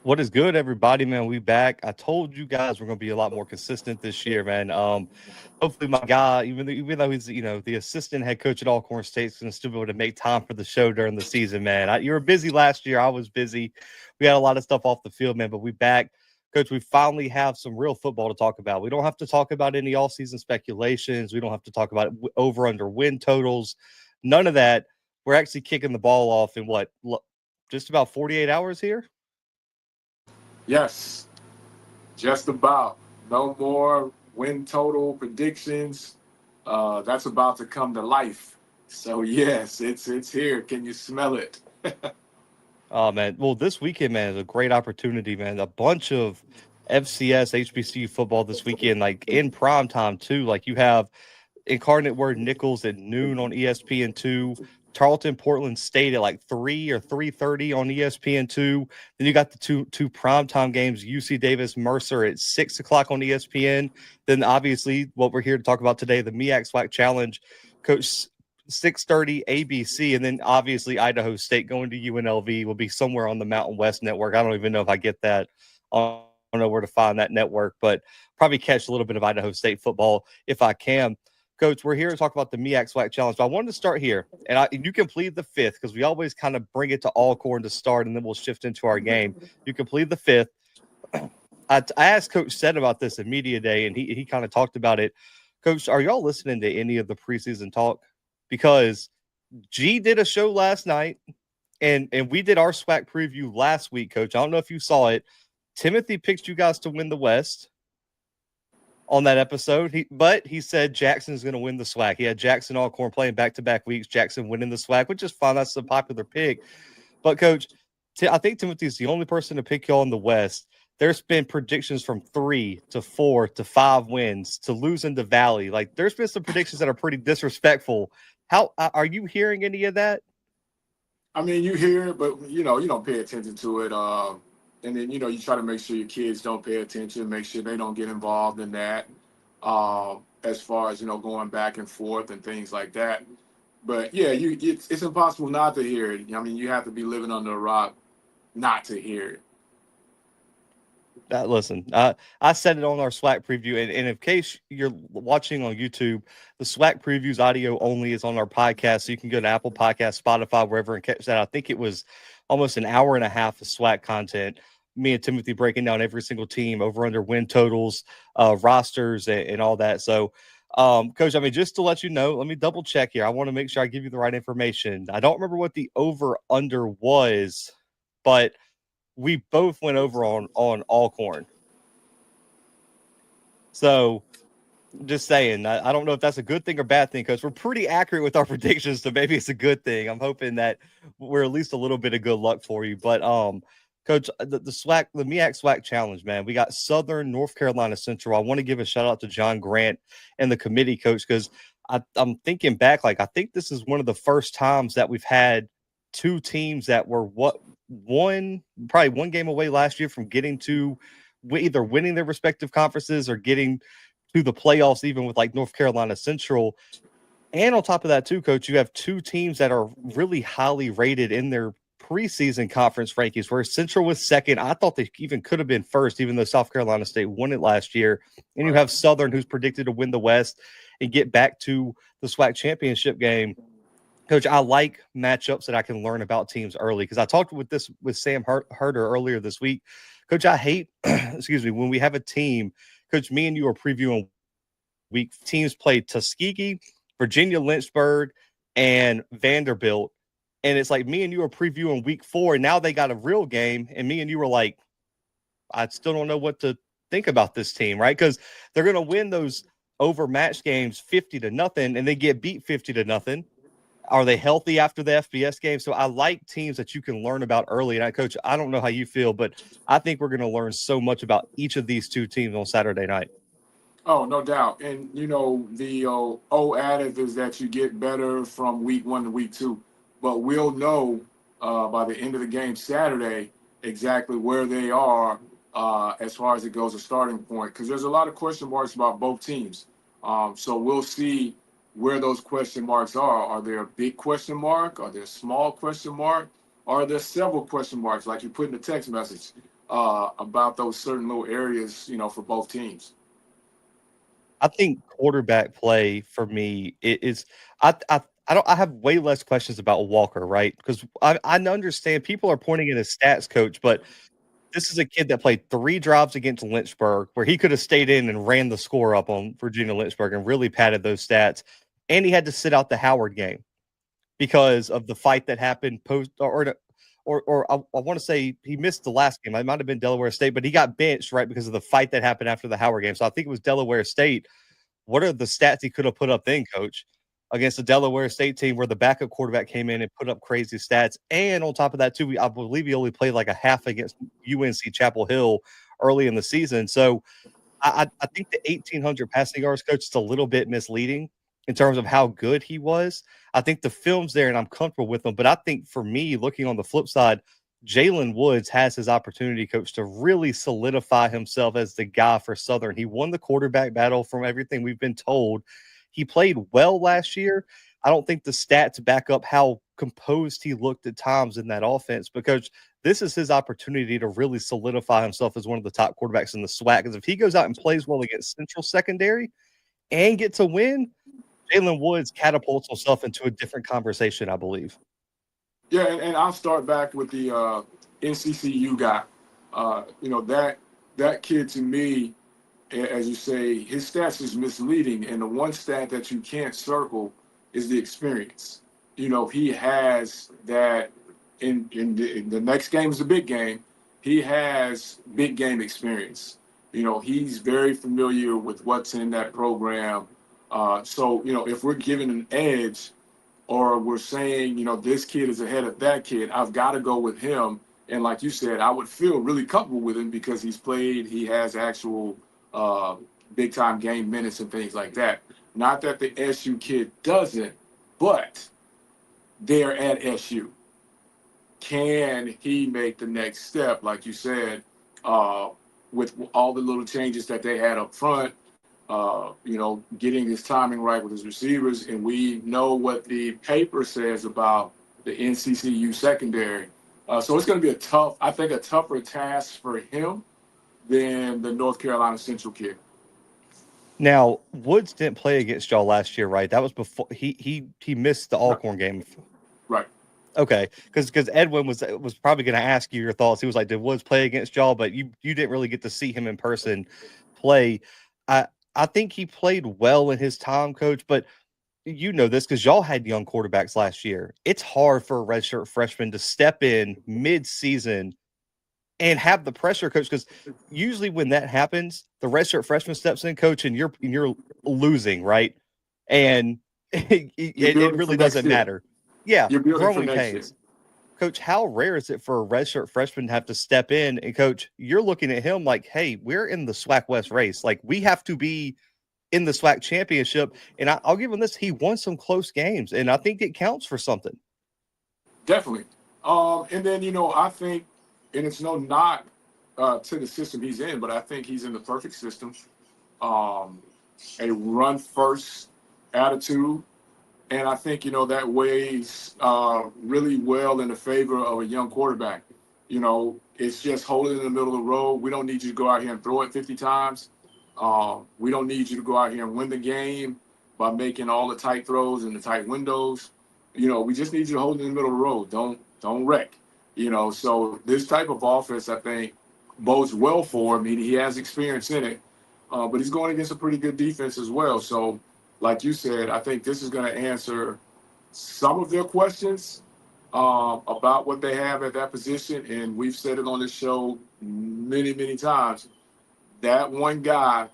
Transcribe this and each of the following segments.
What is good, everybody, man? We back. I told you guys we're gonna be a lot more consistent this year, man. Hopefully my guy, even though he's the assistant head coach at Alcorn State, is gonna still be able to make time for the show during the season, man. You were busy last year. I was busy. We had a lot of stuff off the field, man, but we back. Coach, we finally have some real football to talk about. We don't have to talk about any all-season speculations. We don't have to talk about over/under win totals. None of that. We're actually kicking the ball off in just about 48 hours here. Yes, just about. No more win total predictions. That's about to come to life. So yes, it's here. Can you smell it? Oh man, well, this weekend, man, is a great opportunity, man. A bunch of FCS HBCU football this weekend, like in prime time too. Like you have Incarnate Word Nichols at noon on ESPN2, Tarleton Portland State at like 3 or 3:30 on ESPN2. Then you got the two primetime games, UC Davis Mercer at 6 o'clock on ESPN. Then obviously what we're here to talk about today, the MEAC SWAC Challenge, Coach 6:30 ABC, and then obviously Idaho State going to UNLV will be somewhere on the Mountain West Network. I don't even know if I get that. I don't know where to find that network, but probably catch a little bit of Idaho State football if I can. Coach, we're here to talk about the MEAC SWAC Challenge, but I wanted to start here, and you can plead the fifth because we always kind of bring it to Alcorn to start, and then we'll shift into our game. You can plead the fifth. I asked Coach Sed about this at Media Day, and he kind of talked about it. Coach, are y'all listening to any of the preseason talk? Because G did a show last night, and we did our SWAC preview last week, Coach. I don't know if you saw it. Timothy picked you guys to win the West on that episode. But he said Jackson's going to win the SWAC. He had Jackson Alcorn playing back-to-back weeks, Jackson winning the SWAC, which is fine. That's a popular pick. But, Coach, I think Timothy's the only person to pick y'all in the West. There's been predictions from 3 to 4 to 5 wins to losing to Valley. Like, there's been some predictions that are pretty disrespectful. How are you hearing any of that? I mean, you hear it, but you don't pay attention to it. And then you try to make sure your kids don't pay attention, make sure they don't get involved in that. As far as going back and forth and things like that. But yeah, it's impossible not to hear it. I mean, you have to be living under a rock not to hear it. Listen, I said it on our SWAC preview, and in case you're watching on YouTube, the SWAC previews audio only is on our podcast, so you can go to Apple Podcasts, Spotify, wherever, and catch that. I think it was almost an hour and a half of SWAC content. Me and Timothy breaking down every single team, over under win totals, rosters, and all that. So, Coach, I mean, just to let you know, let me double check here. I want to make sure I give you the right information. I don't remember what the over under was, but we both went over on Alcorn. So just saying, I don't know if that's a good thing or bad thing because we're pretty accurate with our predictions. So maybe it's a good thing. I'm hoping that we're at least a little bit of good luck for you. But Coach, the SWAC, the MEAC SWAC Challenge, man, we got Southern North Carolina Central. I want to give a shout out to John Grant and the committee, Coach, because I'm thinking back, like I think this is one of the first times that we've had two teams that were probably one game away last year from getting to either winning their respective conferences or getting to the playoffs, even with like North Carolina Central. And on top of that too, Coach, you have two teams that are really highly rated in their preseason conference rankings, where Central was second. I thought they even could have been first, even though South Carolina State won it last year. And you have Southern, who's predicted to win the West and get back to the SWAC championship game. Coach, I like matchups that I can learn about teams early because I talked with Sam Herder earlier this week. Coach, I hate, excuse me, when we have a team, Coach, me and you are previewing week teams play Tuskegee, Virginia Lynchburg, and Vanderbilt. And it's like me and you are previewing week 4, and now they got a real game, and me and you were like, I still don't know what to think about this team, right? Because they're going to win those overmatched games 50-0, and they get beat 50-0. Are they healthy after the FBS game? So I like teams that you can learn about early. And Coach, I don't know how you feel, but I think we're going to learn so much about each of these two teams on Saturday night. Oh, no doubt. And, the old adage is that you get better from week 1 to week 2. But we'll know by the end of the game Saturday exactly where they are as far as it goes a starting point. Because there's a lot of question marks about both teams. So we'll see where those question marks are. Are there a big question mark? Are there a small question mark? Or are there several question marks like you put in the text message? about those certain little areas, for both teams. I think quarterback play for me is I have way less questions about Walker, right? Because I understand people are pointing at his stats, coach, but this is a kid that played 3 drives against Lynchburg where he could have stayed in and ran the score up on Virginia Lynchburg and really padded those stats. And he had to sit out the Howard game because of the fight that happened post or I want to say he missed the last game. It might have been Delaware State, but he got benched right because of the fight that happened after the Howard game. So I think it was Delaware State. What are the stats he could have put up then, coach, against the Delaware State team where the backup quarterback came in and put up crazy stats? And on top of that, too, I believe he only played like a half against UNC Chapel Hill early in the season. So I think the 1,800 passing yards, coach, is a little bit misleading in terms of how good he was. I think the film's there and I'm comfortable with him. But I think for me, looking on the flip side, Jalen Woods has his opportunity, coach, to really solidify himself as the guy for Southern. He won the quarterback battle from everything we've been told. He played well last year. I don't think the stats back up how composed he looked at times in that offense, because this is his opportunity to really solidify himself as one of the top quarterbacks in the SWAC. Because if he goes out and plays well against Central Secondary and gets a win, Jalen Woods catapults himself into a different conversation, I believe. Yeah, and I'll start back with the NCCU guy. That kid, to me, as you say, his stats is misleading. And the one stat that you can't circle is the experience. He has that in the next game is a big game. He has big game experience. He's very familiar with what's in that program. So if we're giving an edge, or we're saying, this kid is ahead of that kid, I've got to go with him. And like you said, I would feel really comfortable with him because he has actual big-time game minutes and things like that. Not that the SU kid doesn't, but they're at SU. Can he make the next step, like you said, with all the little changes that they had up front? Getting his timing right with his receivers. And we know what the paper says about the NCCU secondary. So it's going to be a tougher task for him than the North Carolina Central kid. Now, Woods didn't play against y'all last year, right? That was before he missed the Alcorn game. Right. Okay, because Edwin was probably going to ask you your thoughts. He was like, "Did Woods play against y'all?" But you didn't really get to see him in person play. I think he played well in his time, coach, but you know this because y'all had young quarterbacks last year. It's hard for a redshirt freshman to step in mid-season and have the pressure, coach, because usually when that happens, the redshirt freshman steps in, coach, and you're losing, right? And it really doesn't matter. Yeah, growing pains. Coach, how rare is it for a redshirt freshman to have to step in? And, coach, you're looking at him like, hey, we're in the SWAC West race. Like, we have to be in the SWAC championship. And I'll give him this. He won some close games, and I think it counts for something. Definitely. And then, I think, and it's no knock to the system he's in, but I think he's in the perfect system. A run-first attitude. And I think, that weighs really well in the favor of a young quarterback. It's just hold it in the middle of the road. We don't need you to go out here and throw it 50 times. We don't need you to go out here and win the game by making all the tight throws and the tight windows. We just need you to hold it in the middle of the road. Don't wreck. So this type of offense, I think, bodes well for him. He has experience in it, but he's going against a pretty good defense as well. So, like you said, I think this is going to answer some of their questions about what they have at that position. And we've said it on this show many, many times. That one guy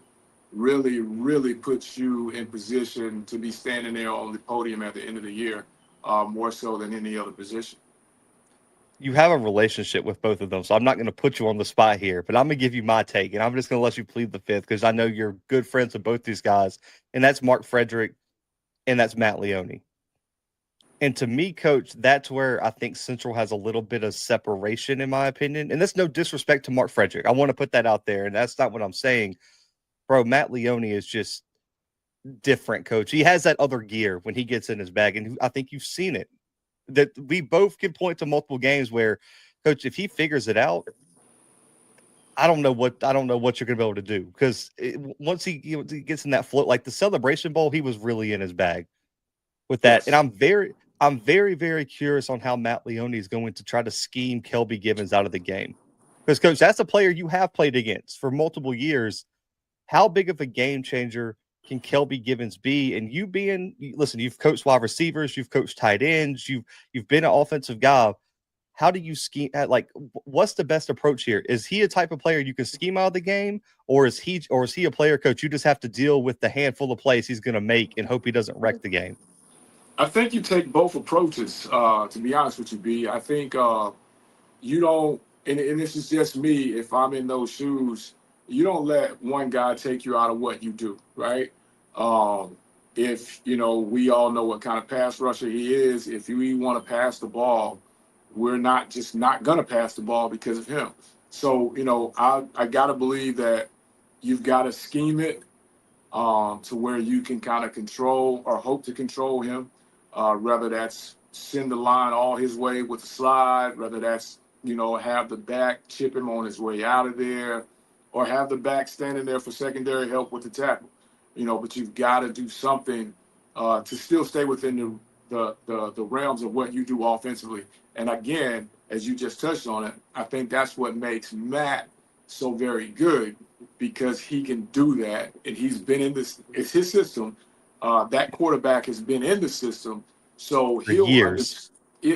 really, really puts you in position to be standing there on the podium at the end of the year, more so than any other position. You have a relationship with both of them, so I'm not going to put you on the spot here, but I'm going to give you my take, and I'm just going to let you plead the fifth because I know you're good friends with both these guys, and that's Mark Frederick and that's Matt Leone. And to me, coach, that's where I think Central has a little bit of separation, in my opinion. And that's no disrespect to Mark Frederick. I want to put that out there, and that's not what I'm saying. Bro, Matt Leone is just different, coach. He has that other gear when he gets in his bag, and I think you've seen it. That we both can point to multiple games where, coach, if he figures it out, I don't know what you're gonna be able to do because once he gets in that float, like the Celebration Bowl, he was really in his bag with that. And Yes. I'm very, very curious on how Matt Leone is going to try to scheme Kelby Givens out of the game. Because, Coach, that's a player you have played against for multiple years. How big of a game changer can Kelby Givens be? And listen, you've coached wide receivers, you've coached tight ends, you've been an offensive guy. How do you scheme at what's the best approach here? Is he a type of player you can scheme out of the game, or is he a player, Coach, you just have to deal with the handful of plays he's going to make and hope he doesn't wreck the game? I think you take both approaches, to be honest with you, B. I think you don't, and this is just me, if I'm in those shoes, you don't let one guy take you out of what you do, right? If, we all know what kind of pass rusher he is, if we want to pass the ball, we're not going to pass the ball because of him. So, I got to believe that you've got to scheme it to where you can kind of control or hope to control him, whether that's send the line all his way with the slide, whether that's, have the back chip him on his way out of there, or have the back standing there for secondary help with the tackle. But you've got to do something to still stay within the realms of what you do offensively. And again, as you just touched on it, I think that's what makes Matt so very good, because he can do that, and he's been in this. It's his system. That quarterback has been in the system, so For years.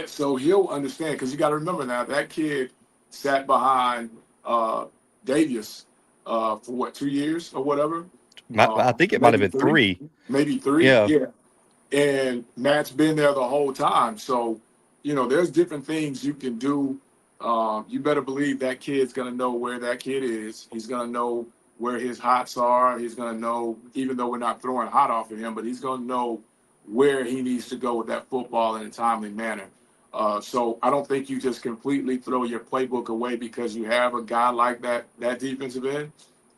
So he'll understand, because you got to remember now that kid sat behind Davius for what, 2 years or whatever. I think it might have been three. Maybe three. Yeah. And Matt's been there the whole time. So, there's different things you can do. You better believe that kid's going to know where that kid is. He's going to know where his hots are. He's going to know, even though we're not throwing hot off of him, but he's going to know where he needs to go with that football in a timely manner. So I don't think you just completely throw your playbook away because you have a guy like that defensive end.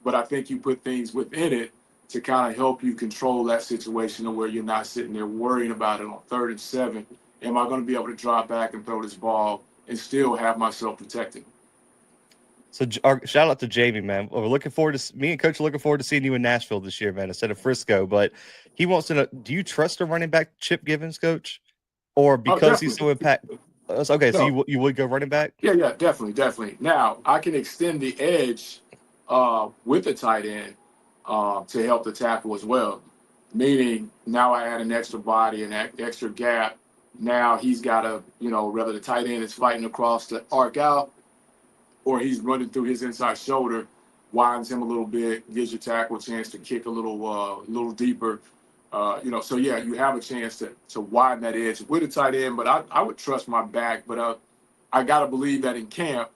But I think you put things within it to kind of help you control that situation, to where you're not sitting there worrying about it on 3rd and 7. Am I going to be able to drop back and throw this ball and still have myself protected? So shout out to Jamie, man. We're looking forward to me and Coach are looking forward to seeing you in Nashville this year, man, instead of Frisco. But he wants to know: do you trust a running back, Chip Givens, Coach, or because he's so impactful? Okay, no. So you would go running back? Yeah, definitely. Now I can extend the edge with the tight end to help the tackle as well. Meaning now I add an extra body and an extra gap. Now he's got to, whether the tight end is fighting across the arc out, or he's running through his inside shoulder, widens him a little bit, gives your tackle a chance to kick a little deeper. So yeah, you have a chance to widen that edge with a tight end. But I would trust my back. But I gotta believe that in camp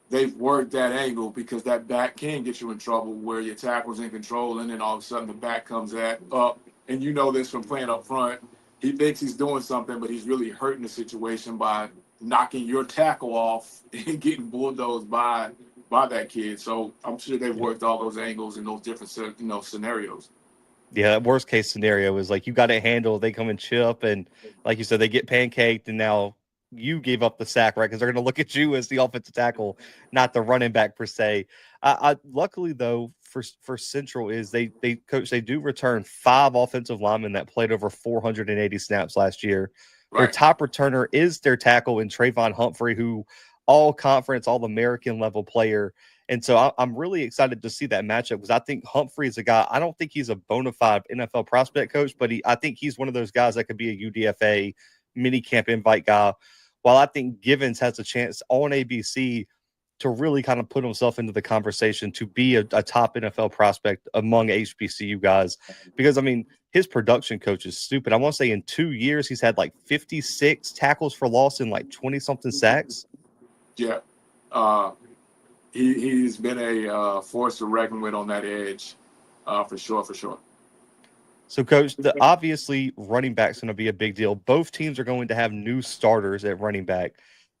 they've worked that angle, because that back can get you in trouble where your tackle's in control, and then all of a sudden the back comes up. And you know this from playing up front. He thinks he's doing something, but he's really hurting the situation by knocking your tackle off and getting bulldozed by that kid. So I'm sure they've worked all those angles in those different scenarios. Yeah, that worst case scenario is like you got to handle. They come and chip, and like you said, they get pancaked, and now you gave up the sack, right? Because they're going to look at you as the offensive tackle, not the running back per se. Luckily though, for Central is they do return 5 offensive linemen that played over 480 snaps last year. Right. Their top returner is their tackle in Trayvon Humphrey, who all conference, all American level player. And so I'm really excited to see that matchup, because I think Humphrey is a guy. I don't think he's a bona fide NFL prospect, Coach, but I think he's one of those guys that could be a UDFA mini camp invite guy. While I think Givens has a chance on ABC to really kind of put himself into the conversation to be a top NFL prospect among HBCU guys. Because, I mean, his production, Coach, is stupid. I want to say in 2 years, he's had like 56 tackles for loss and like 20-something sacks. Yeah. He's been a force to reckon with on that edge, for sure. So, Coach, obviously running back's going to be a big deal. Both teams are going to have new starters at running back.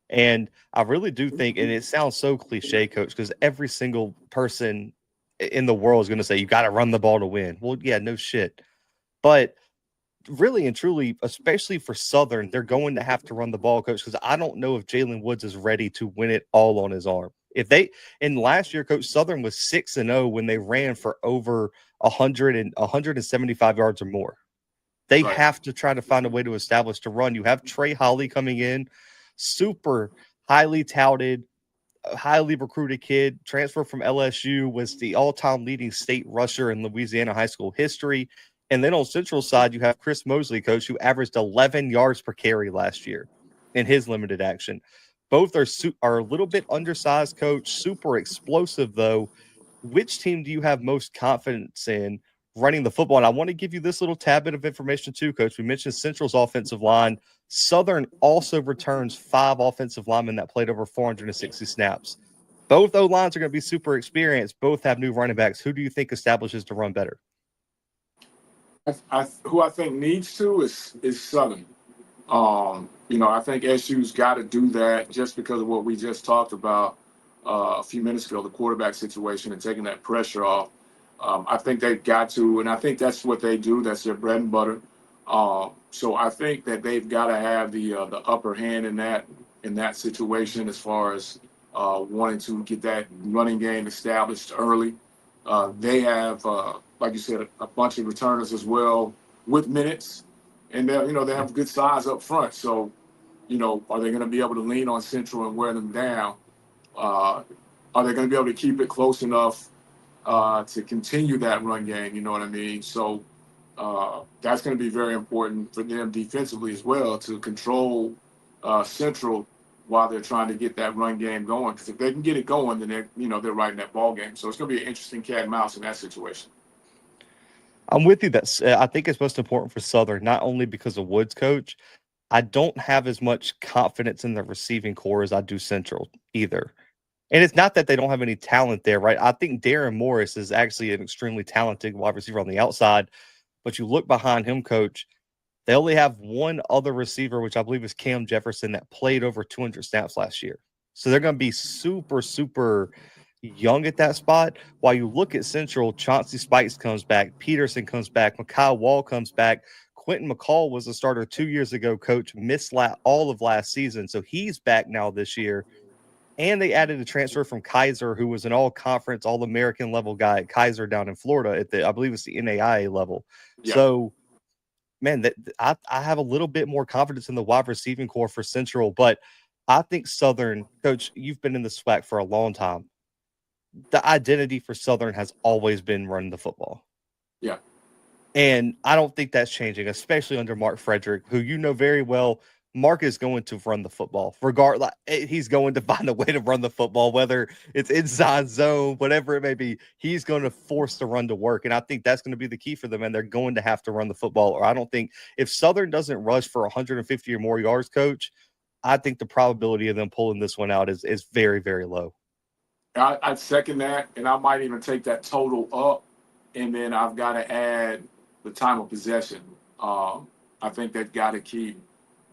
And I really do think, and it sounds so cliche, Coach, because every single person in the world is going to say, you got to run the ball to win. Well, yeah, no shit. But really and truly, especially for Southern, they're going to have to run the ball, Coach, because I don't know if Jalen Woods is ready to win it all on his arm. If they in last year, Coach Southern was 6-0 when they ran for over 175 yards or more. They Right. have to try to find a way to establish the run. You have Trey Holly coming in, super highly touted, highly recruited kid, transfer from LSU, was the all-time leading state rusher in Louisiana high school history. And then on Central side, you have Chris Mosley, coach, who averaged 11 yards per carry last year in his limited action. Both are a little bit undersized, coach, super explosive, though. Which team do you have most confidence in running the football? And I want to give you this little tad bit of information too, coach. We mentioned Central's offensive line. Southern also returns 5 offensive linemen that played over 460 snaps. Both O-lines are going to be super experienced. Both have new running backs. Who do you think establishes the run better? Who I think needs to is Southern. I think SU's got to do that just because of what we just talked about a few minutes ago, the quarterback situation and taking that pressure off. I think they've got to, and I think that's what they do. That's their bread and butter. So I think that they've got to have the upper hand in that situation as far as wanting to get that running game established early. They have, like you said, a bunch of returners as well with minutes, and they have good size up front. So, are they going to be able to lean on Central and wear them down? Are they going to be able to keep it close enough to continue that run game? You know what I mean? So that's going to be very important for them defensively as well to control Central while they're trying to get that run game going. Because if they can get it going, then they're right in that ball game. So it's going to be an interesting cat and mouse in that situation. I'm with you. I think it's most important for Southern, not only because of Woods, coach. I don't have as much confidence in the receiving core as I do Central either. And it's not that they don't have any talent there, right? I think Darren Morris is actually an extremely talented wide receiver on the outside. But you look behind him, coach, they only have one other receiver, which I believe is Cam Jefferson, that played over 200 snaps last year. So they're going to be super, super young at that spot. While you look at Central, Chauncey Spikes comes back, Peterson comes back, Mekhi Wall comes back. Quentin McCall was a starter 2 years ago, coach, missed all of last season. So he's back now this year. And they added a transfer from Kaiser, who was an all-conference, all-American level guy at Kaiser down in Florida I believe it's the NAIA level. Yeah. So, man, I have a little bit more confidence in the wide receiving core for Central, but I think Southern, coach, you've been in the SWAC for a long time. The identity for Southern has always been running the football. Yeah. And I don't think that's changing, especially under Mark Frederick, who you know very well. Mark is going to run the football. Regardless, he's going to find a way to run the football, whether it's inside zone, whatever it may be. He's going to force the run to work, and I think that's going to be the key for them. And they're going to have to run the football. Or I don't think if Southern doesn't rush for 150 or more yards, coach, I think the probability of them pulling this one out is very, very low. I'd second that, and I might even take that total up, and then I've got to add the time of possession. I think they've got to keep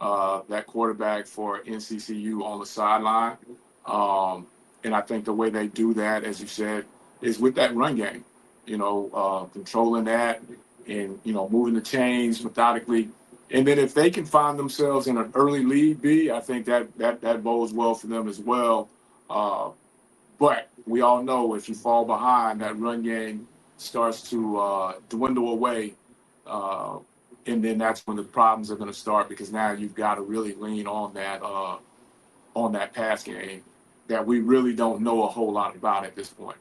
that quarterback for NCCU on the sideline. And I think the way they do that, as you said, is with that run game, controlling that and, moving the chains methodically. And then if they can find themselves in an early lead, I think that bodes well for them as well. But we all know if you fall behind, that run game starts to dwindle away. And then that's when the problems are going to start, because now you've got to really lean on that pass game that we really don't know a whole lot about at this point.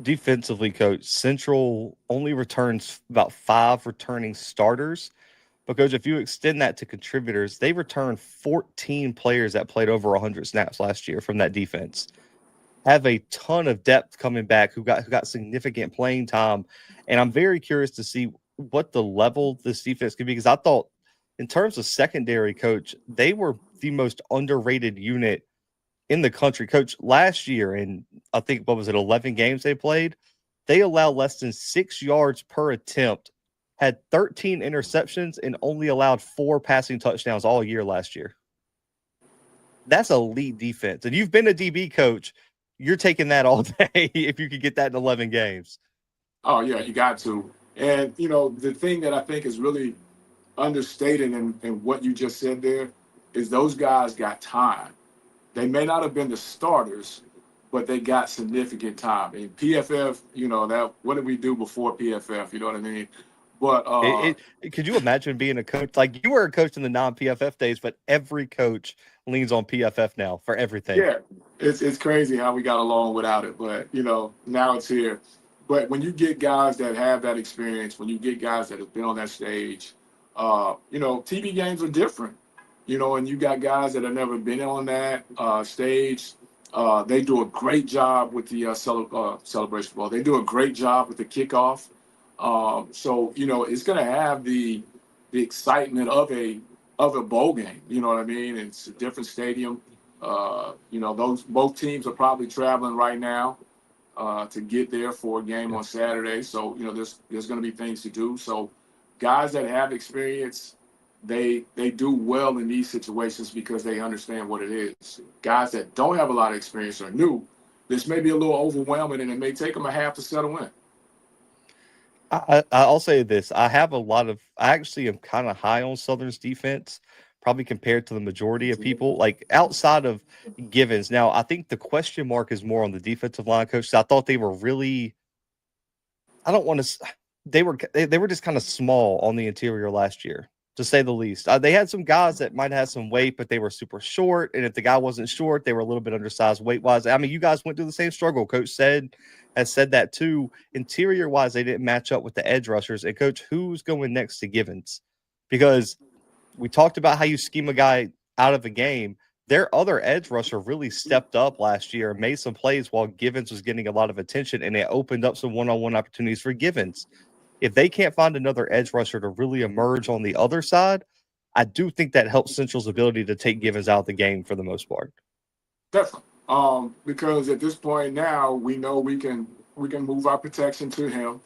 Defensively, coach, Central only returns about 5 returning starters. Because if you extend that to contributors, they returned 14 players that played over 100 snaps last year from that defense. Have a ton of depth coming back who got significant playing time. And I'm very curious to see what the level this defense could be, because I thought in terms of secondary, coach, they were the most underrated unit in the country. Coach, last year, in I think, 11 games they played, they allowed less than 6 yards per attempt, had 13 interceptions, and only allowed 4 passing touchdowns all year last year. That's elite defense. And you've been a DB coach. You're taking that all day if you could get that in 11 games. Oh, yeah, you got to. And, the thing that I think is really understated in what you just said there is those guys got time. They may not have been the starters, but they got significant time. And PFF, that what did we do before PFF? You know what I mean? But Could you imagine being a coach? Like you were a coach in the non-PFF days, but every coach leans on PFF now for everything. yeah, it's crazy how we got along without it, but now it's here. But when you get guys that have that experience, when you get guys that have been on that stage, TV games are different. And you got guys that have never been on that stage. They do a great job with the celebration ball. They do a great job with the kickoff. So it's going to have the excitement of a bowl game. You know what I mean? It's a different stadium. Those both teams are probably traveling right now to get there for a game on Saturday. So there's going to be things to do. So guys that have experience, they do well in these situations because they understand what it is. Guys that don't have a lot of experience or new, this may be a little overwhelming and it may take them a half to settle in. I'll say this. I actually am kind of high on Southern's defense, probably compared to the majority of people, like outside of Givens. Now, I think the question mark is more on the defensive line, coach. I thought they were really, I don't want to, they were just kind of small on the interior last year, to say the least. They had some guys that might have some weight, but they were super short. And if the guy wasn't short, they were a little bit undersized weight-wise. I mean, you guys went through the same struggle. Coach has said that too. Interior-wise, they didn't match up with the edge rushers. And, Coach, who's going next to Givens? Because we talked about how you scheme a guy out of the game. Their other edge rusher really stepped up last year and made some plays while Givens was getting a lot of attention, and it opened up some one-on-one opportunities for Givens. If they can't find another edge rusher to really emerge on the other side, I do think that helps Central's ability to take Givens out of the game for the most part. Definitely. Because at this point now, we know we can move our protection to him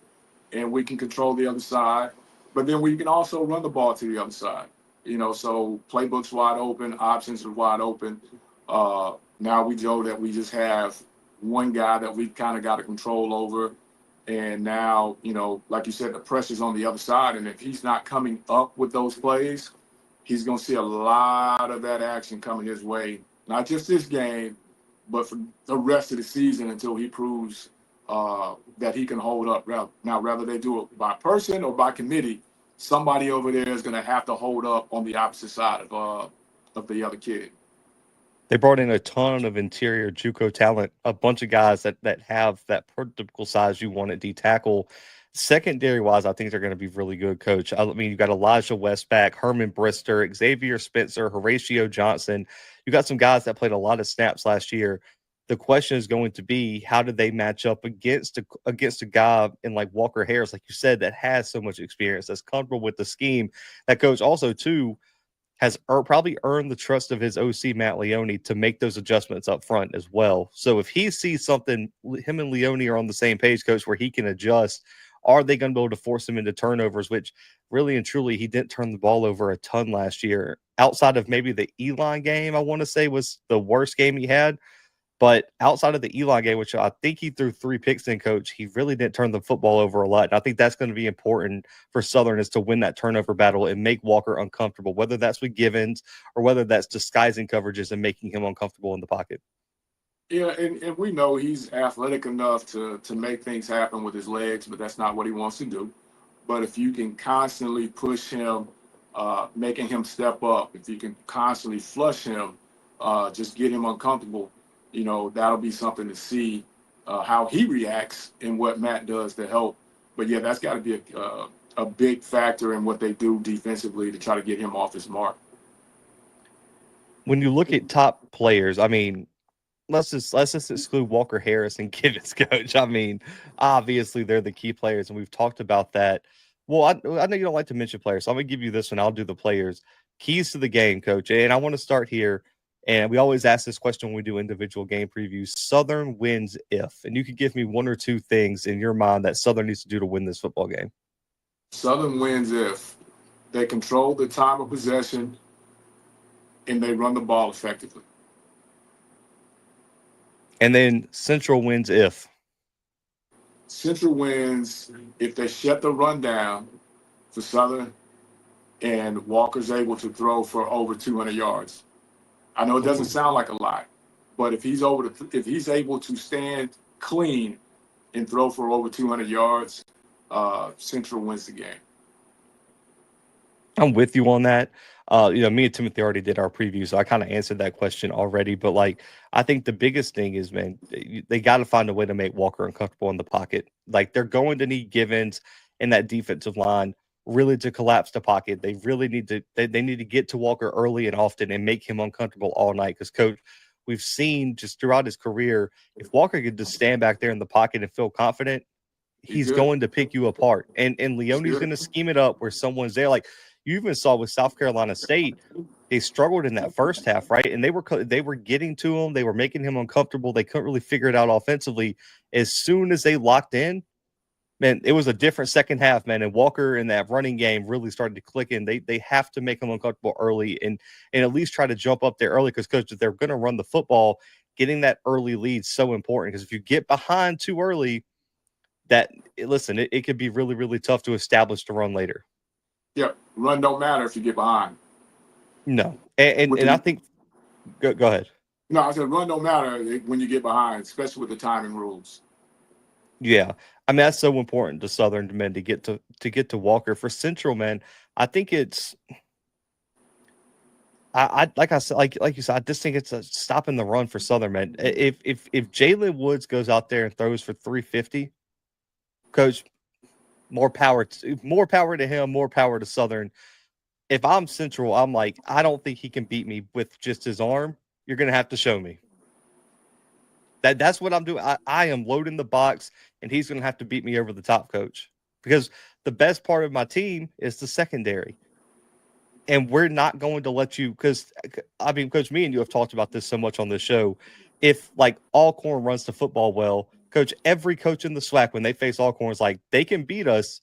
and we can control the other side. But then we can also run the ball to the other side. So playbook's wide open, options are wide open. Now we know that we just have one guy that we've kind of got to control over. And now, like you said, the pressure's on the other side. And if he's not coming up with those plays, he's going to see a lot of that action coming his way, not just this game, but for the rest of the season until he proves that he can hold up. Now, whether they do it by person or by committee, somebody over there is going to have to hold up on the opposite side of the other kid. They brought in a ton of interior JUCO talent, a bunch of guys that have that prototypical size you want at D tackle. Secondary-wise, I think they're going to be really good, Coach. I mean, you got Elijah Westback, Herman Brister, Xavier Spencer, Horatio Johnson. You got some guys that played a lot of snaps last year. The question is going to be, how do they match up against a guy in like Walker Harris, like you said, that has so much experience, that's comfortable with the scheme. That coach also, too, has probably earned the trust of his OC, Matt Leone, to make those adjustments up front as well. So if he sees something, him and Leone are on the same page, Coach, where he can adjust, are they going to be able to force him into turnovers, which really and truly he didn't turn the ball over a ton last year. Outside of maybe the Elon game, I want to say was the worst game he had. But outside of the Elon game, which I think he threw 3 picks in, Coach, he really didn't turn the football over a lot. And I think that's going to be important for Southern, is to win that turnover battle and make Walker uncomfortable, whether that's with Givens or whether that's disguising coverages and making him uncomfortable in the pocket. Yeah, and we know he's athletic enough to make things happen with his legs, but that's not what he wants to do. But if you can constantly push him, making him step up, if you can constantly flush him, just get him uncomfortable, that'll be something to see how he reacts and what Matt does to help. But, yeah, that's got to be a big factor in what they do defensively to try to get him off his mark. When you look at top players, I mean, let's just exclude Walker Harris and Givens, Coach. I mean, obviously they're the key players, and we've talked about that. Well, I know you don't like to mention players, so I'm going to give you this one. I'll do the players. Keys to the game, Coach. And I want to start here. And we always ask this question when we do individual game previews. Southern wins if. And you could give me 1 or 2 things in your mind that Southern needs to do to win this football game. Southern wins if they control the time of possession and they run the ball effectively. And then Central wins if. Central wins if they shut the run down for Southern and Walker's able to throw for over 200 yards. I know it doesn't sound like a lot, But if he's able to stand clean and throw for over 200 yards, Central wins the game. I'm with you on that. Me and Timothy already did our preview, so I kind of answered that question already. But like, I think the biggest thing is, man, they got to find a way to make Walker uncomfortable in the pocket. Like, they're going to need Givens and that defensive line really to collapse the pocket. They really need to. They need to get to Walker early and often and make him uncomfortable all night. Because, Coach, we've seen just throughout his career, if Walker could just stand back there in the pocket and feel confident, he's going to pick you apart. And Leone's going to scheme it up where someone's there. Like, you even saw with South Carolina State, they struggled in that first half, right? And they were getting to him. They were making him uncomfortable. They couldn't really figure it out offensively. As soon as they locked in, man, it was a different second half, man. And Walker in that running game really started to click in. They have to make him uncomfortable early and at least try to jump up there early because, Coach, if they're going to run the football, getting that early lead is so important because if you get behind too early, it could be really, really tough to establish the run later. Yeah, run don't matter if you get behind. No, and I think go ahead. No, I said run don't matter when you get behind, especially with the timing rules. Yeah, I mean that's so important to Southern men to get to Walker. For Central, man, I think it's like I said, like you said, I just think it's a stopping the run for Southern men. If Jalen Woods goes out there and throws for 350, Coach, more power to him, more power to Southern. If I'm Central, I'm like, I don't think he can beat me with just his arm. You're going to have to show me. That's what I'm doing. I am loading the box, and he's going to have to beat me over the top, Coach. Because the best part of my team is the secondary. And we're not going to let you – because, I mean, Coach, me and you have talked about this so much on this show. If, like, Alcorn runs the football well, Coach, every coach in the SWAC, when they face Alcorn, is like, they can beat us,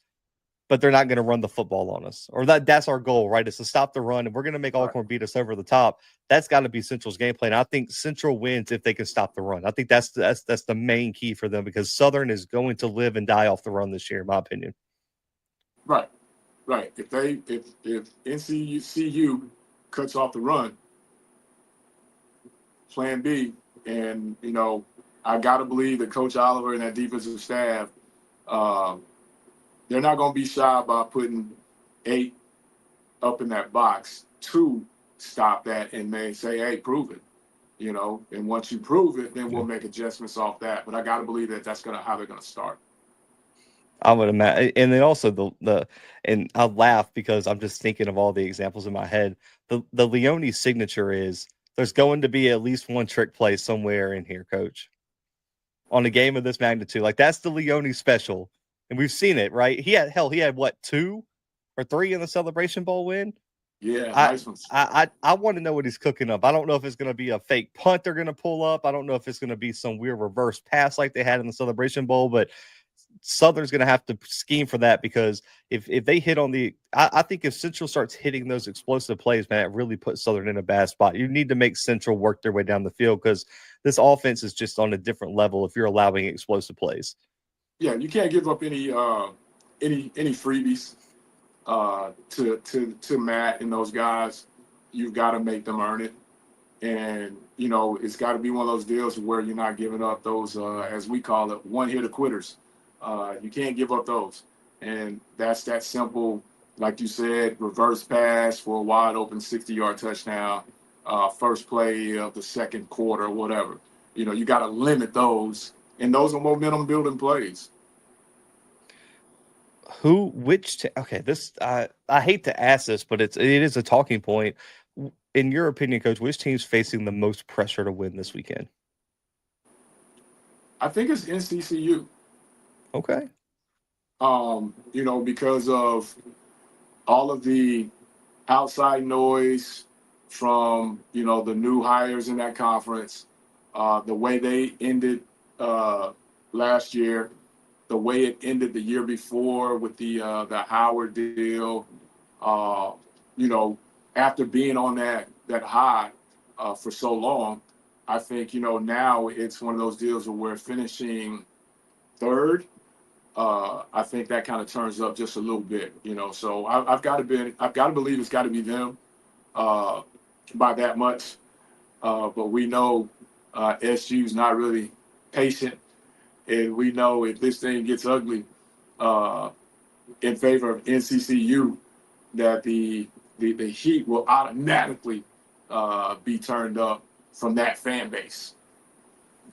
but they're not going to run the football on us. Or that's our goal, right? Is to stop the run, and we're going to make Alcorn beat us over the top. That's got to be Central's game plan. I think Central wins if they can stop the run. I think that's the main key for them because Southern is going to live and die off the run this year, in my opinion. Right. If NCCU cuts off the run, plan B, and, I got to believe that Coach Oliver and that defensive staff, they're not going to be shy about putting 8 up in that box to stop that and may say, hey, prove it, and once you prove it, then we'll make adjustments off that. But I got to believe that that's how they're going to start. I would imagine. And then also and I laugh because I'm just thinking of all the examples in my head. The Leone signature is there's going to be at least one trick play somewhere in here, Coach, on a game of this magnitude. Like, that's the Leone special. And we've seen it, right? He had what, 2 or 3 in the Celebration Bowl win? Yeah, nice ones. I want to know what he's cooking up. I don't know if it's going to be a fake punt they're going to pull up. I don't know if it's going to be some weird reverse pass like they had in the Celebration Bowl, but Southern's going to have to scheme for that because if they hit on I think if Central starts hitting those explosive plays, man, it really puts Southern in a bad spot. You need to make Central work their way down the field because this offense is just on a different level if you're allowing explosive plays. Yeah, you can't give up any freebies to Matt and those guys. You've got to make them earn it, and it's got to be one of those deals where you're not giving up those, as we call it, one-hitter quitters. You can't give up those, and that's that simple. Like you said, reverse pass for a wide open 60-yard touchdown, first play of the second quarter, whatever. You got to limit those. And those are momentum building plays. This I hate to ask this, but it is a talking point. In your opinion, Coach, which team's facing the most pressure to win this weekend? I think it's NCCU. Okay. Because of all of the outside noise from, the new hires in that conference, the way they ended last year, the way it ended the year before with the Howard deal, after being on that high for so long, I think, now it's one of those deals where we're finishing third. I think that kind of turns up just a little bit, so I've got to believe it's got to be them by that much. But we know SU's not really patient, and we know if this thing gets ugly in favor of NCCU, that the heat will automatically be turned up from that fan base.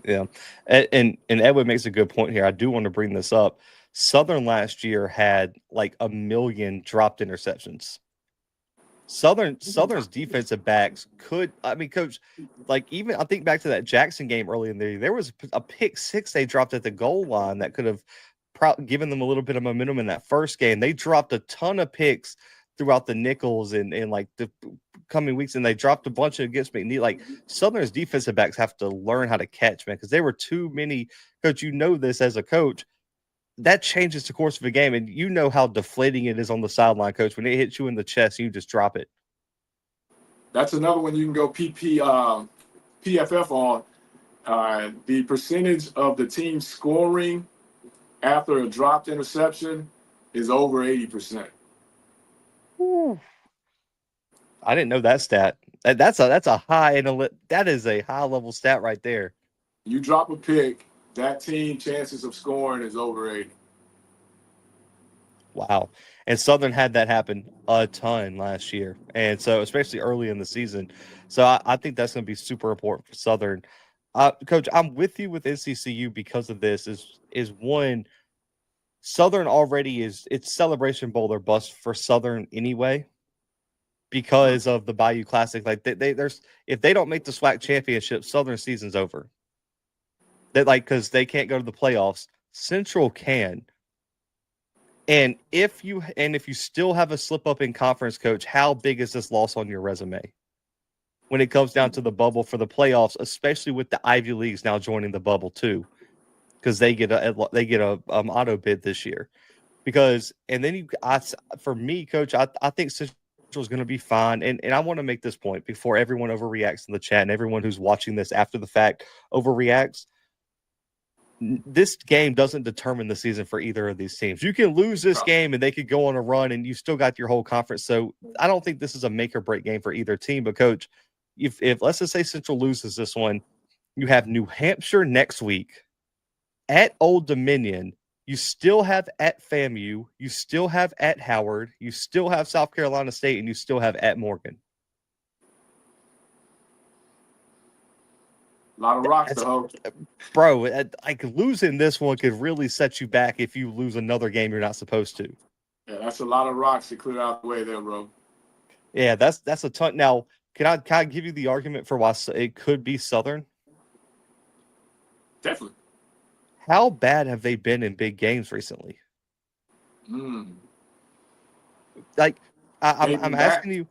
Yeah, and Edwin makes a good point here. I do want to bring this up. Southern last year had like 1 million dropped interceptions. Southern's defensive backs could, I mean, Coach, like even I think back to that Jackson game early in the year, there was a pick six they dropped at the goal line that could have given them a little bit of momentum in that first game. They dropped a ton of picks throughout the nickels and like the coming weeks, and they dropped a bunch against McNeil. Like Southern's defensive backs have to learn how to catch, man, because there were too many. Coach, you know this as a coach. That changes the course of a game, and you know how deflating it is on the sideline, Coach, when it hits you in the chest, you just drop it. That's another one you can go PFF on. The percentage of the team scoring after a dropped interception is over 80%. Ooh. I didn't know that stat. That's a high that is a high level stat right there. You drop a pick, that team chances of scoring is over 80. Wow. And Southern had that happen a ton last year. And so, especially early in the season. So, I think that's going to be super important for Southern. Coach, I'm with you with NCCU because of this. Is one, Southern already it's Celebration Bowl or bust for Southern anyway because of the Bayou Classic. Like, there's if they don't make the SWAC championship, Southern season's over. Because they can't go to the playoffs. Central can. And if you still have a slip up in conference, Coach, how big is this loss on your resume when it comes down to the bubble for the playoffs, especially with the Ivy Leagues now joining the bubble too, because they get a auto bid this year. Because and then for me, Coach, I think Central is going to be fine. And I want to make this point before everyone overreacts in the chat and everyone who's watching this after the fact overreacts. This game doesn't determine the season for either of these teams. You can lose this game and they could go on a run and you still got your whole conference. So I don't think this is a make or break game for either team. But Coach, if let's just say Central loses this one, you have New Hampshire next week at Old Dominion. You still have at FAMU. You still have at Howard. You still have South Carolina State, and you still have at Morgan. A lot of rocks to hold. Bro, like losing this one could really set you back if you lose another game you're not supposed to. Yeah, that's a lot of rocks to clear out the way there, bro. Yeah, that's a ton. Now, can I give you the argument for why it could be Southern? Definitely. How bad have they been in big games recently? Like, I'm asking you,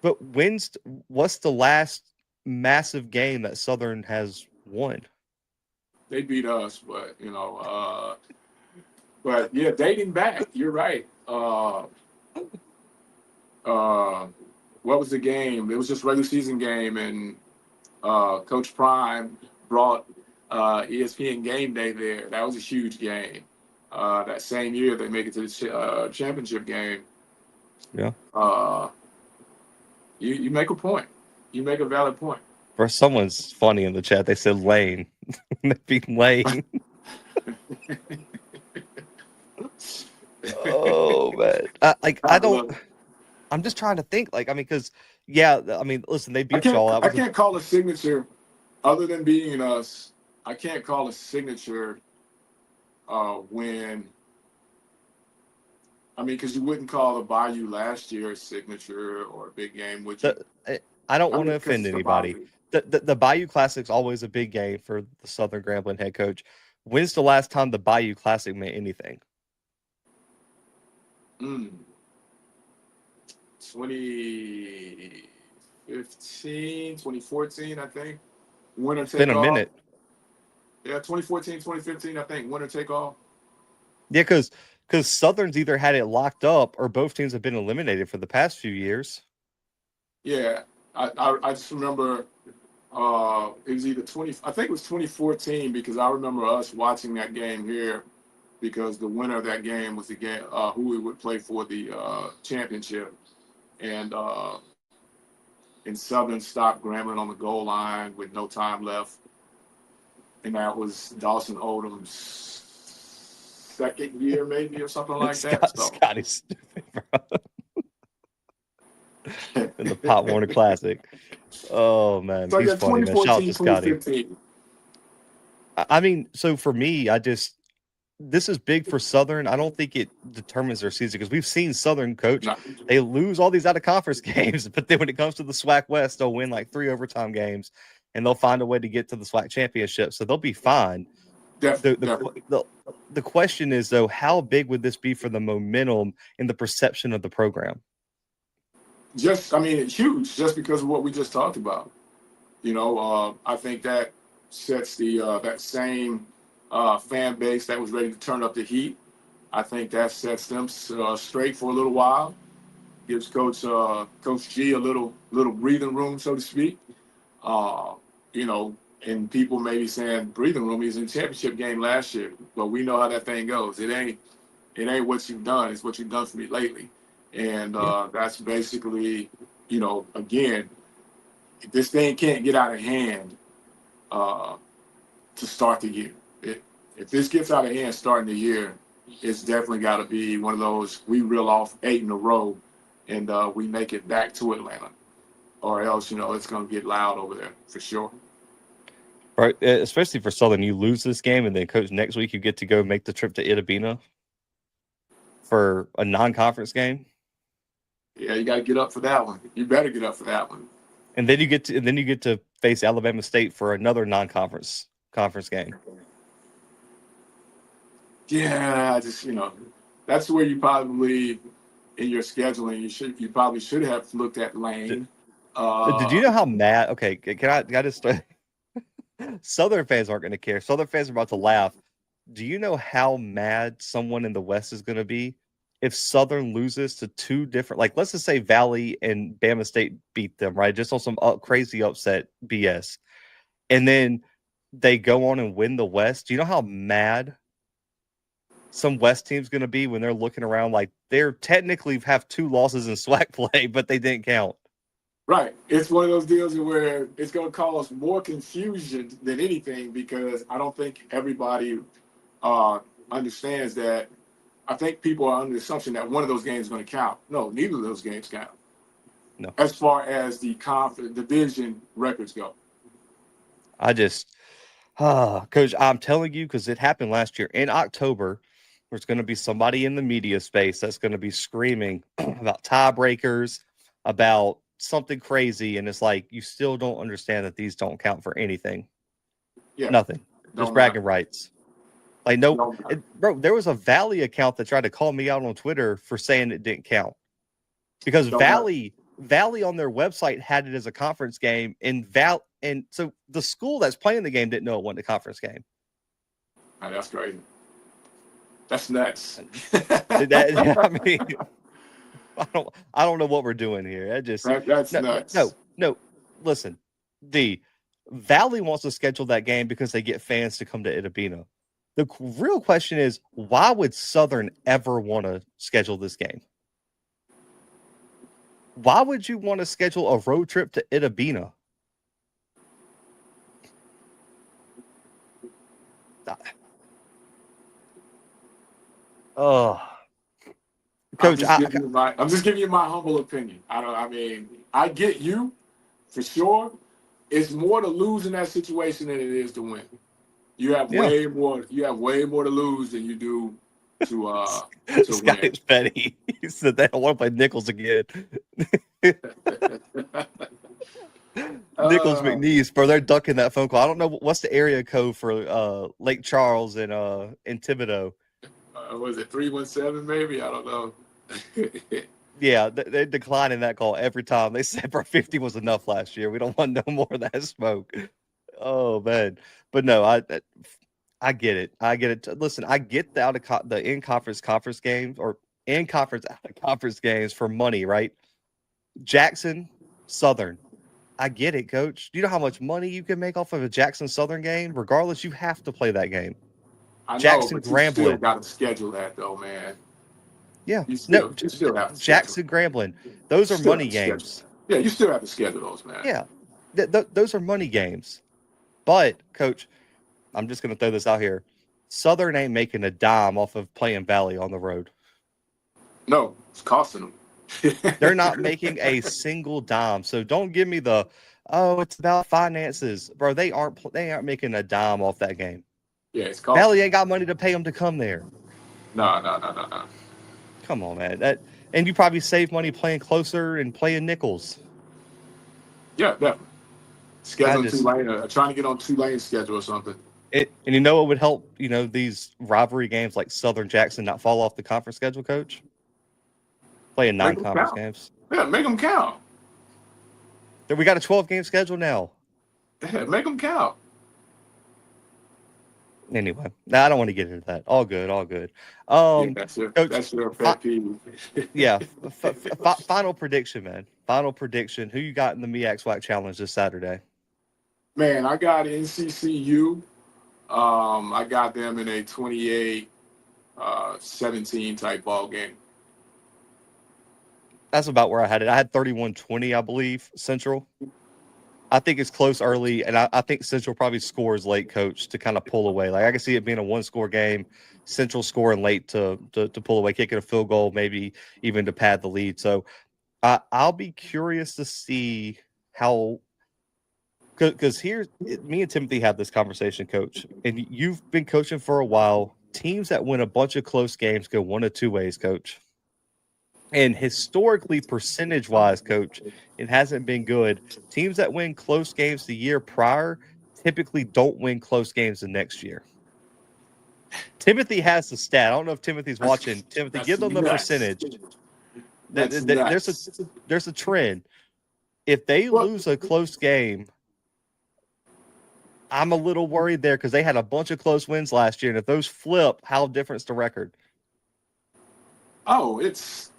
but what's the last massive game that Southern has won? They beat us, but but yeah, dating back, you're right. What was the game? It was just regular season game, and Coach Prime brought ESPN Game Day there. That was a huge game. That same year, they make it to the championship game. Yeah. You make a point. You make a valid point. For someone's funny in the chat, they said Lane. They beat Lane. Oh man, I'm just trying to think. Like, I mean, because listen, they beat y'all. I can't call a signature other than beating us. I can't call a signature when. I mean, because you wouldn't call the Bayou last year a signature or a big game, which I don't want to offend anybody. The Bayou Classic's always a big game for the Southern Grambling head coach. When's the last time the Bayou Classic meant anything? 2015, 2014, I think. Winner take all. It's been a minute. Yeah, 2014, 2015, I think. Winner take all. Yeah, because Southern's either had it locked up or both teams have been eliminated for the past few years. Yeah, I just remember it was either I think it was 2014 because I remember us watching that game here because the winner of that game was the game who we would play for the championship, and Southern stopped Grambling on the goal line with no time left, and that was Dawson Odom's second year, maybe, or something like that. So. Scotty's stupid, bro. In the Pop Warner Classic. Oh, man. So, He's yeah, funny, man. Shout out to Scotty. 2015. I mean, so for me, this is big for Southern. I don't think it determines their season because we've seen Southern, Coach. No. They lose all these out-of-conference games, but then when it comes to the SWAC West, they'll win like 3 overtime games, and they'll find a way to get to the SWAC championship. So they'll be fine. Definitely. The question is, though, how big would this be for the momentum and the perception of the program? It's huge just because of what we just talked about. I think that sets that same fan base that was ready to turn up the heat. I think that sets them straight for a little while. Gives Coach G a little breathing room, so to speak. And people may be saying breathing room. He's in the championship game last year, but we know how that thing goes. It ain't what you've done. It's what you've done for me lately. And that's basically, again, this thing can't get out of hand to start the year. If this gets out of hand starting the year, it's definitely got to be one of those we reel off 8 in a row and we make it back to Atlanta. Or else, it's going to get loud over there for sure. Right, especially for Southern, you lose this game, and then, Coach, next week you get to go make the trip to Itabena for a non-conference game. Yeah, you got to get up for that one. You better get up for that one. And then you get to face Alabama State for another non-conference game. Yeah, that's where you probably in your scheduling you probably should have looked at Lane. Did you know how mad? Okay, can I just start? Southern fans aren't going to care. Southern fans are about to laugh. Do you know how mad someone in the West is going to be if Southern loses to 2 different, like, let's just say Valley and Bama State beat them, right? Just on some crazy upset BS. And then they go on and win the West. Do you know how mad some West team's going to be when they're looking around like they're technically have 2 losses in SWAC play, but they didn't count? Right. It's one of those deals where it's going to cause more confusion than anything because I don't think everybody understands that. I think people are under the assumption that one of those games is going to count. No, neither of those games count. No. As far as the division records go. Coach, I'm telling you, because it happened last year in October, there's going to be somebody in the media space that's going to be screaming about tiebreakers, about something crazy, and it's like you still don't understand that these don't count for anything. Yeah, nothing. Just bragging rights. Like bro, there was a Valley account that tried to call me out on Twitter for saying it didn't count because Valley on their website had it as a conference game, and so the school that's playing the game didn't know it wasn't a conference game. Oh, that's crazy. That's nuts. I mean. I don't know what we're doing here. That's nuts. No. Listen, the Valley wants to schedule that game because they get fans to come to Itabena. The real question is, why would Southern ever want to schedule this game? Why would you want to schedule a road trip to Itabena? Oh. Coach, I'm just giving you my humble opinion. I get you for sure. It's more to lose in that situation than it is to win. You have way more to lose than you do to win. Is petty. He said they don't want to play Nichols again. Nichols McNeese, bro, they're ducking that phone call. I don't know what's the area code for Lake Charles and Thibodeau. Was it 317 maybe? I don't know. Yeah, they're declining that call every time. They said, bro, 50 was enough last year. We don't want no more of that smoke. Oh, man. But no, I get it. I get it. Listen, I get the in-conference conference games or in-conference out-of-conference games for money, right? Jackson, Southern. I get it, Coach. Do you know how much money you can make off of a Jackson Southern game? Regardless, you have to play that game. I Jackson know, but Grambling. You still got to schedule that, though, man. Yeah. You still have to Jackson Grambling. Those are money games. Yeah, you still have to schedule those, man. Yeah. Those are money games. But, Coach, I'm just going to throw this out here. Southern ain't making a dime off of playing Valley on the road. No, it's costing them. They're not making a single dime. So don't give me the, oh, it's about finances, bro. They aren't making a dime off that game. Yeah, it's costing. Valley ain't got money to pay them to come there. No. Come on, man. And you probably save money playing closer and playing nickels. Yeah, definitely. Scheduling 2 lane, trying to get on 2 lane schedule or something. And you know what would help, these rivalry games like Southern Jackson not fall off the conference schedule, Coach? Playing 9 conference games. Yeah, make them count. We got a 12-game schedule now. Yeah, make them count. Anyway, I don't want to get into that. All good. Yeah, that's your pet peeve. Yeah. Final prediction, man. Final prediction. Who you got in the MEAC SWAC Challenge this Saturday? Man, I got NCCU. I got them in a 28-17 type ball game. That's about where I had it. I had 31-20, I believe, Central. I think it's close early, and I think Central probably scores late, Coach, to kind of pull away. Like I can see it being a 1-score game, Central scoring late to pull away, kicking a field goal, maybe even to pad the lead. So I'll be curious to see how, because here, me and Timothy had this conversation, Coach, and you've been coaching for a while. Teams that win a bunch of close games go one of two ways, Coach. And historically, percentage-wise, Coach, it hasn't been good. Teams that win close games the year prior typically don't win close games the next year. Timothy has the stat. I don't know if Timothy's watching. Timothy, give them the percentage. There's a trend. If they lose a close game, I'm a little worried there because they had a bunch of close wins last year. And if those flip, how different's the record? Oh, it's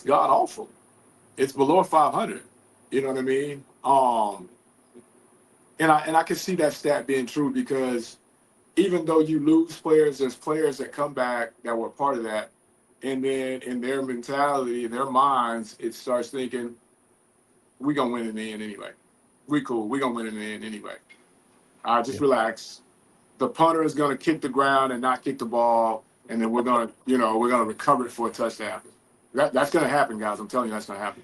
god awful. It's below 500. You know what I mean? And I can see that stat being true because even though you lose players, there's players that come back that were part of that, and then in their mentality, in their minds, it starts thinking, "We're gonna win in the end anyway. We cool. We're gonna win in the end anyway. Just relax. The punter is gonna kick the ground and not kick the ball, and then we're gonna recover it for a touchdown." That's going to happen, guys. I'm telling you, that's going to happen.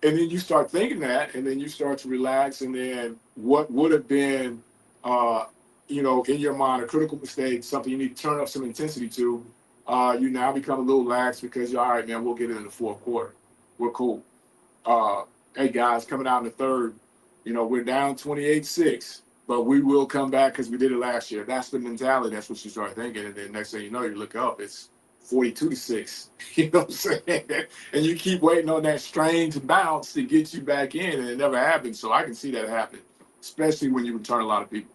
And then you start thinking that, and then you start to relax, and then what would have been, in your mind, a critical mistake, something you need to turn up some intensity to, you now become a little lax because you're, all right, man, we'll get it in the fourth quarter. We're cool. Hey, guys, coming out in the third, we're down 28-6, but we will come back because we did it last year. That's the mentality. That's what you start thinking. And then next thing you know, you look up, it's 42-6, you know what I'm saying? And you keep waiting on that strange bounce to get you back in, and it never happens. So I can see that happening, especially when you return a lot of people.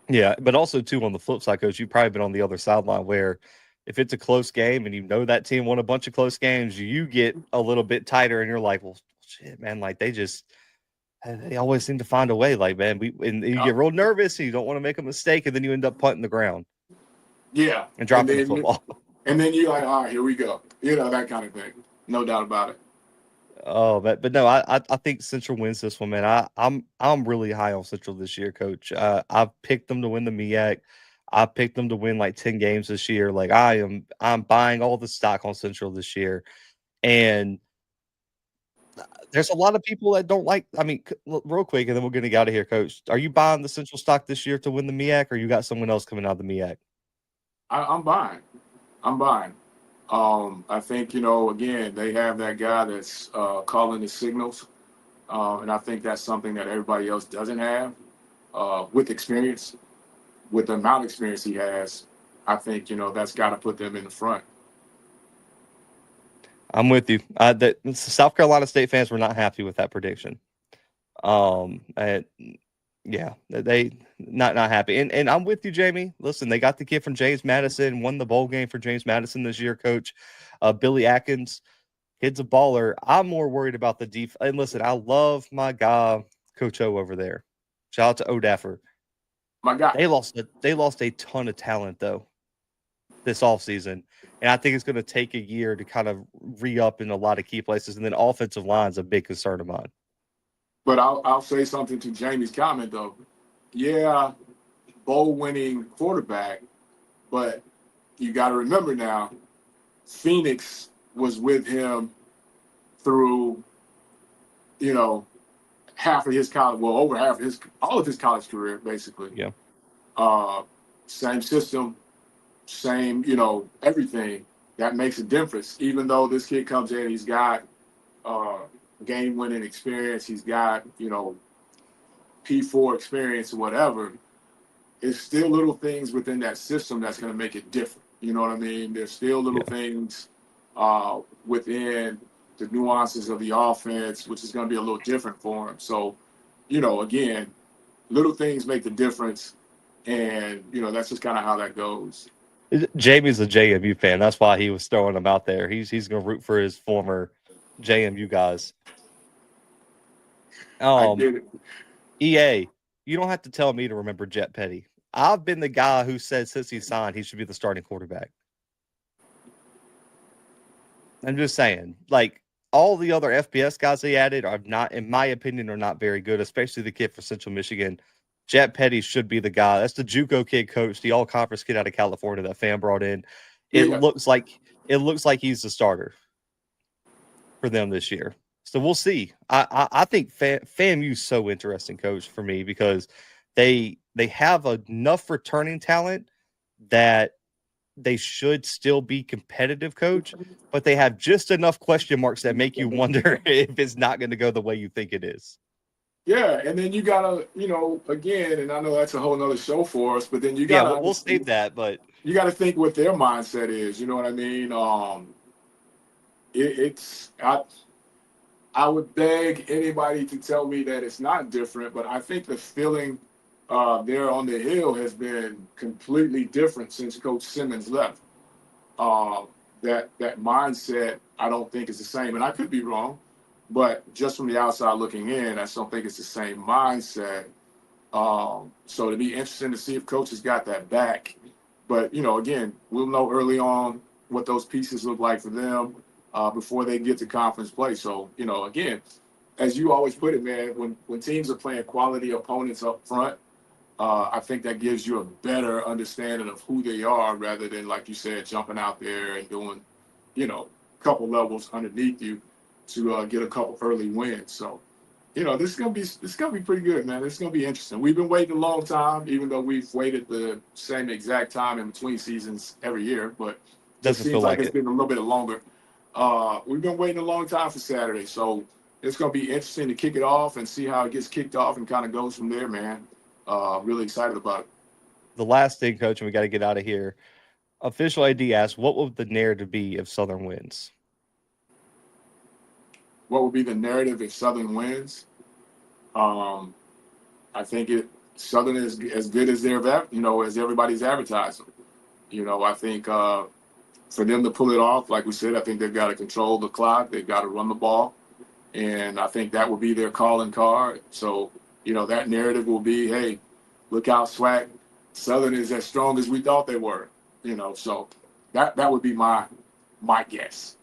Yeah, but also, too, on the flip side, Coach, you've probably been on the other sideline where if it's a close game and that team won a bunch of close games, you get a little bit tighter and you're like, well, shit, man, like they always seem to find a way. Like, man, you get real nervous and you don't want to make a mistake, and then you end up punting the ground. Yeah. And dropping the football. And then you're like, all right, here we go. That kind of thing. No doubt about it. Oh, but no, I think Central wins this one, man. I'm really high on Central this year, Coach. I've picked them to win the MEAC. I picked them to win like 10 games this year. Like I'm buying all the stock on Central this year. And there's a lot of people that don't like, real quick, and then we're going to get out of here, Coach. Are you buying the Central stock this year to win the MEAC, or you got someone else coming out of the MEAC? I'm buying. I think, again, they have that guy that's calling the signals. And I think that's something that everybody else doesn't have with experience, with the amount of experience he has. I think, that's got to put them in the front. I'm with you. The South Carolina State fans were not happy with that prediction. Yeah, they not happy. And I'm with you, Jamie. Listen, they got the kid from James Madison, won the bowl game for James Madison this year, Coach. Billy Atkins, kid's a baller. I'm more worried about the defense. And listen, I love my guy, Coach O over there. Shout out to O'Daffer. My guy. They lost a ton of talent, though, this offseason. And I think it's going to take a year to kind of re-up in a lot of key places. And then offensive line is a big concern of mine. But I'll say something to Jamie's comment, though. yeah, bowl-winning quarterback, but you got to remember now, Phoenix was with him through, half of his college, well, over half of all of his college career, basically. Yeah. Same system, same, everything. That makes a difference. Even though this kid comes in, he's got game-winning experience, he's got, P4 experience or whatever, it's still little things within that system that's going to make it different. You know what I mean? There's still little things within the nuances of the offense, which is going to be a little different for him. So, again, little things make the difference. And, that's just kind of how that goes. Jamie's a JMU fan. That's why he was throwing him out there. He's going to root for his former JMU guys. I get it. EA, you don't have to tell me to remember Jet Petty. I've been the guy who said since he signed, he should be the starting quarterback. I'm just saying, like, all the other FBS guys they added are not, in my opinion, are not very good, especially the kid for Central Michigan. Jet Petty should be the guy. That's the JUCO kid coach, the all-conference kid out of California that fan brought in. It looks like he's the starter for them this year. So we'll see. I think FAMU's so interesting, coach, for me, because they have enough returning talent that they should still be competitive, coach, but they have just enough question marks that make you wonder if it's not going to go the way you think it is. Yeah, and then you gotta, again, and I know that's a whole nother show for us, but then you gotta we'll save that, but you gotta think what their mindset is. You know what I mean? I would beg anybody to tell me that it's not different, but I think the feeling there on the hill has been completely different since Coach Simmons left. That mindset, I don't think is the same, and I could be wrong, but just from the outside looking in, I just don't think it's the same mindset. So it'd be interesting to see if Coach has got that back. But again, we'll know early on what those pieces look like for them before they get to conference play. So again, as you always put it, man, when teams are playing quality opponents up front, I think that gives you a better understanding of who they are rather than, like you said, jumping out there and doing, a couple levels underneath you to get a couple early wins. So, this is gonna be pretty good, man. This is gonna be interesting. We've been waiting a long time, even though we've waited the same exact time in between seasons every year, but it seems like it's been a little bit longer. We've been waiting a long time for Saturday, so it's gonna be interesting to kick it off and see how it gets kicked off and kind of goes from there, man. Really excited about it. The last thing, coach, and we got to get out of here. Official AD asked, what would the narrative be if Southern wins? What would be the narrative if Southern wins? I think Southern is as good as as everybody's advertising. I think for them to pull it off, like we said, I think they've got to control the clock. They've got to run the ball, and I think that will be their calling card. So, that narrative will be, hey, look out, SWAC. Southern is as strong as we thought they were. So that would be my guess.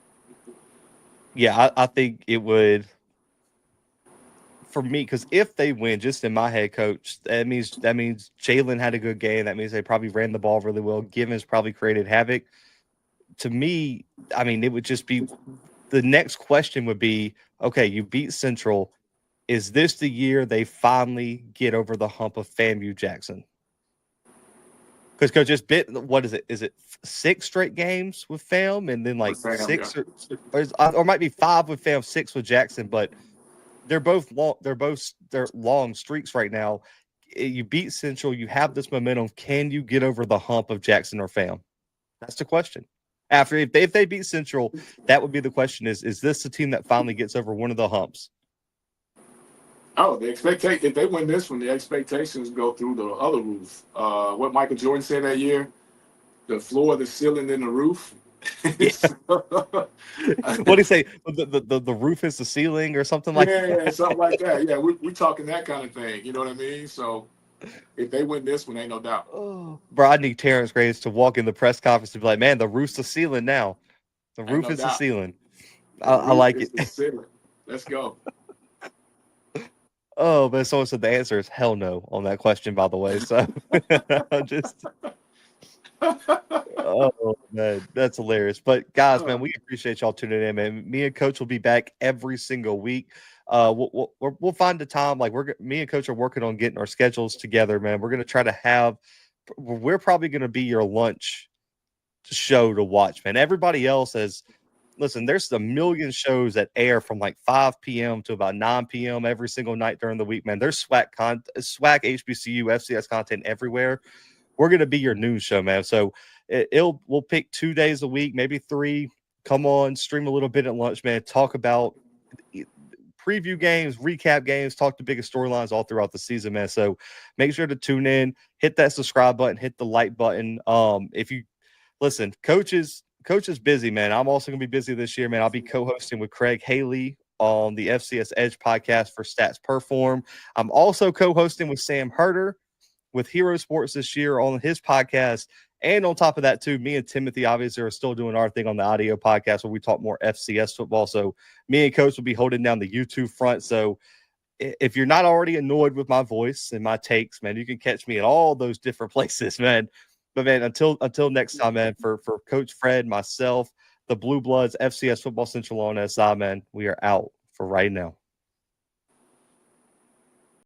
Yeah, I think it would, for me, because if they win, just in my head, coach, that means Jalen had a good game. That means they probably ran the ball really well. Givens probably created havoc. To me, it would just be, the next question would be, okay, you beat Central. Is this the year they finally get over the hump of FAMU Jackson? Because coach, it's been, what is it? Is it 6 straight games with FAM, and then like FAM, 6 yeah. or it might be 5 with FAM, 6 with Jackson, but they're both long streaks right now. You beat Central, you have this momentum. Can you get over the hump of Jackson or FAM? That's the question. After if they beat Central, that would be the question: is this the team that finally gets over one of the humps? Oh, if they win this one, the expectations go through the other roof. What Michael Jordan said that year, the floor, the ceiling, and the roof. What do you say? The roof is the ceiling or something like that? Yeah, something like that. Yeah, we're talking that kind of thing. You know what I mean? So if they win this one, ain't no doubt. Oh, bro, I need Terrence Graves to walk in the press conference and be like, man, the roof's the ceiling now. The roof is the ceiling. I like it. The ceiling. Let's go. Oh, but someone said the answer is hell no on that question, by the way. So just oh man, that's hilarious. But guys, man, we appreciate y'all tuning in, man. Me and Coach will be back every single week. We'll find the time. Like me and Coach are working on getting our schedules together, man. We're gonna try to have. We're probably gonna be your lunch show to watch, man. Everybody else has. Listen, there's a million shows that air from like 5 p.m. to about 9 p.m. every single night during the week, man. There's SWAC, HBCU, FCS content everywhere. We're gonna be your news show, man. So we'll pick 2 days a week, maybe 3. Come on, stream a little bit at lunch, man. Talk about preview games, recap games, talk the biggest storylines all throughout the season, man. So make sure to tune in, hit that subscribe button, hit the like button. If you listen, Coach is busy, man. I'm also gonna be busy this year, man. I'll be co-hosting with Craig Haley on the FCS Edge podcast for Stats Perform. I'm also co-hosting with Sam Herder with Hero Sports this year on his podcast. And on top of that, too, me and Timothy obviously are still doing our thing on the audio podcast where we talk more FCS football. So me and Coach will be holding down the YouTube front. So if you're not already annoyed with my voice and my takes, man, you can catch me at all those different places, man. But man, until next time, man, for Coach Fred, myself, the Blue Bloods, FCS Football Central on SI, man, we are out for right now.